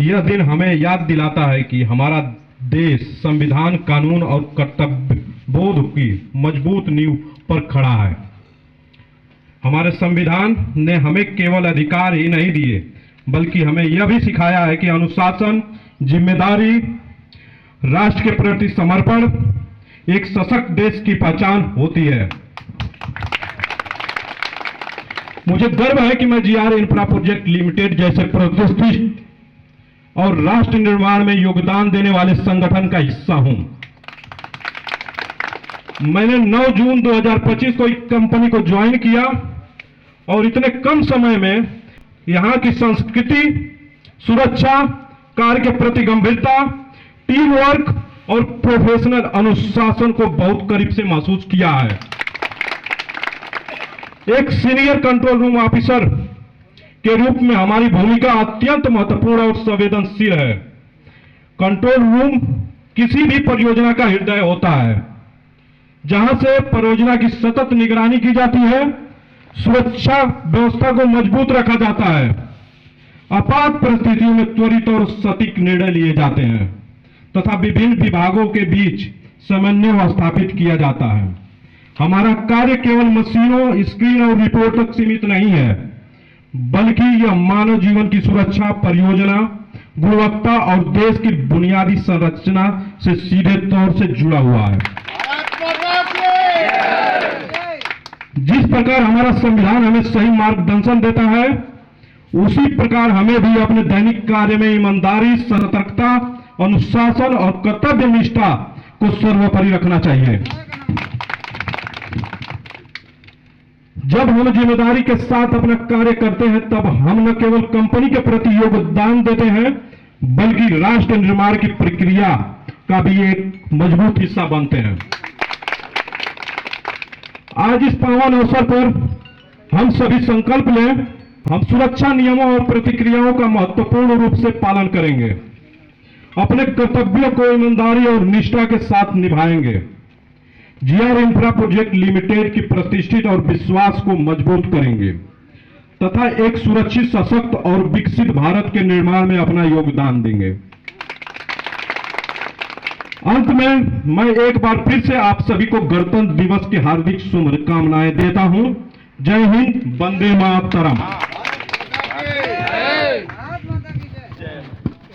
यह दिन हमें याद दिलाता है कि हमारा देश संविधान, कानून और कर्तव्य बोध की मजबूत नींव पर खड़ा है। हमारे संविधान ने हमें केवल अधिकार ही नहीं दिए, बल्कि हमें यह भी सिखाया है कि अनुशासन, जिम्मेदारी, राष्ट्र के प्रति समर्पण एक सशक्त देश की पहचान होती है। मुझे गर्व है कि मैं जीआर इंफ्रा प्रोजेक्ट लिमिटेड जैसे प्रतिष्ठित और राष्ट्र निर्माण में योगदान देने वाले संगठन का हिस्सा हूं। मैंने 9 जून 2025 को एक कंपनी को ज्वाइन किया और इतने कम समय में यहां की संस्कृति, सुरक्षा, कार्य के प्रति गंभीरता, टीम वर्क और प्रोफेशनल अनुशासन को बहुत करीब से महसूस किया है। एक सीनियर कंट्रोल रूम ऑफिसर के रूप में हमारी भूमिका अत्यंत महत्वपूर्ण और संवेदनशील है। कंट्रोल रूम किसी भी परियोजना का हृदय होता है, जहां से परियोजना की सतत निगरानी की जाती है, सुरक्षा व्यवस्था को मजबूत रखा जाता है, आपात परिस्थितियों में त्वरित और सटीक निर्णय लिए जाते हैं तथा विभिन्न विभागों के बीच समन्वय स्थापित किया जाता है। हमारा कार्य केवल मशीनों, स्क्रीन और रिपोर्ट तक सीमित नहीं है, बल्कि यह मानव जीवन की सुरक्षा, परियोजना गुणवत्ता और देश की बुनियादी संरचना से सीधे तौर से जुड़ा हुआ है। जिस प्रकार हमारा संविधान हमें सही मार्गदर्शन देता है, उसी प्रकार हमें भी अपने दैनिक कार्य में ईमानदारी, सतर्कता, अनुशासन और कर्तव्य निष्ठा को सर्वोपरि रखना चाहिए। जब हम जिम्मेदारी के साथ अपना कार्य करते हैं, तब हम न केवल कंपनी के प्रति योगदान देते हैं, बल्कि राष्ट्र निर्माण की प्रक्रिया का भी एक मजबूत हिस्सा बनते हैं। आज इस पावन अवसर पर हम सभी संकल्प लें, हम सुरक्षा नियमों और प्रतिक्रियाओं का महत्वपूर्ण रूप से पालन करेंगे, अपने कर्तव्यों को ईमानदारी और निष्ठा के साथ निभाएंगे, जीआर इंफ्रा प्रोजेक्ट लिमिटेड की प्रतिष्ठित और विश्वास को मजबूत करेंगे तथा एक सुरक्षित, सशक्त और विकसित भारत के निर्माण में अपना योगदान देंगे। अंत में मैं एक बार फिर से आप सभी को गणतंत्र दिवस की हार्दिक शुभकामनाएं देता हूं। जय हिंद, वंदे मातरम।